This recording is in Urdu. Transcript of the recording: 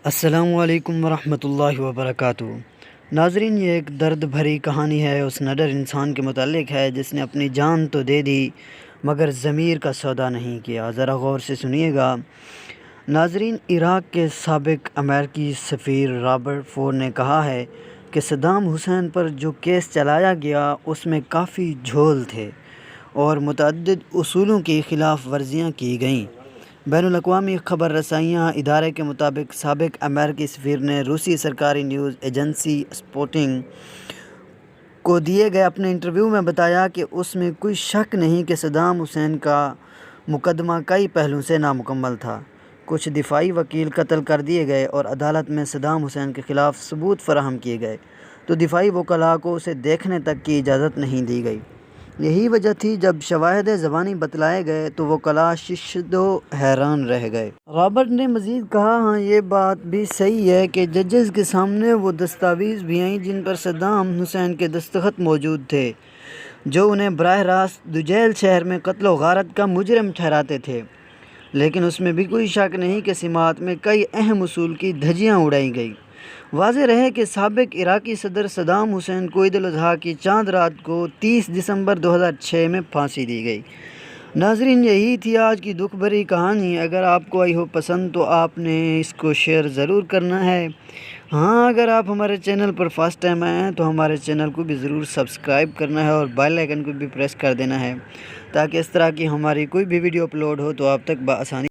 السلام علیکم ورحمۃ اللہ وبرکاتہ۔ ناظرین، یہ ایک درد بھری کہانی ہے اس نڈر انسان کے متعلق ہے جس نے اپنی جان تو دے دی مگر ضمیر کا سودا نہیں کیا۔ ذرا غور سے سنیے گا۔ ناظرین، عراق کے سابق امریکی سفیر رابرٹ فور نے کہا ہے کہ صدام حسین پر جو کیس چلایا گیا اس میں کافی جھول تھے اور متعدد اصولوں کی خلاف ورزیاں کی گئیں۔ بین الاقوامی خبر رسائیاں ادارے کے مطابق سابق امریکی سفیر نے روسی سرکاری نیوز ایجنسی سپوٹنگ کو دیے گئے اپنے انٹرویو میں بتایا کہ اس میں کوئی شک نہیں کہ صدام حسین کا مقدمہ کئی پہلوؤں سے نامکمل تھا۔ کچھ دفاعی وکیل قتل کر دیے گئے اور عدالت میں صدام حسین کے خلاف ثبوت فراہم کیے گئے تو دفاعی وکلاء کو اسے دیکھنے تک کی اجازت نہیں دی گئی۔ یہی وجہ تھی جب شواہد زبانی بتلائے گئے تو وکلاء ششدر و حیران رہ گئے۔ رابرٹ نے مزید کہا، ہاں یہ بات بھی صحیح ہے کہ ججز کے سامنے وہ دستاویز بھی آئیں جن پر صدام حسین کے دستخط موجود تھے جو انہیں براہ راست دجیل شہر میں قتل و غارت کا مجرم ٹھہراتے تھے، لیکن اس میں بھی کوئی شک نہیں کہ سماعت میں کئی اہم اصول کی دھجیاں اڑائی گئیں۔ واضح رہے کہ سابق عراقی صدر صدام حسین کو عید الاضحیٰ کی چاند رات کو 30 دسمبر 2006 میں پھانسی دی گئی۔ ناظرین، یہی تھی آج کی دکھ بھری کہانی۔ اگر آپ کو آئی ہو پسند تو آپ نے اس کو شیئر ضرور کرنا ہے۔ ہاں، اگر آپ ہمارے چینل پر فرسٹ ٹائم آئے ہیں تو ہمارے چینل کو بھی ضرور سبسکرائب کرنا ہے اور بیل آئیکن کو بھی پریس کر دینا ہے تاکہ اس طرح کی ہماری کوئی بھی ویڈیو اپلوڈ ہو تو آپ تک بآسانی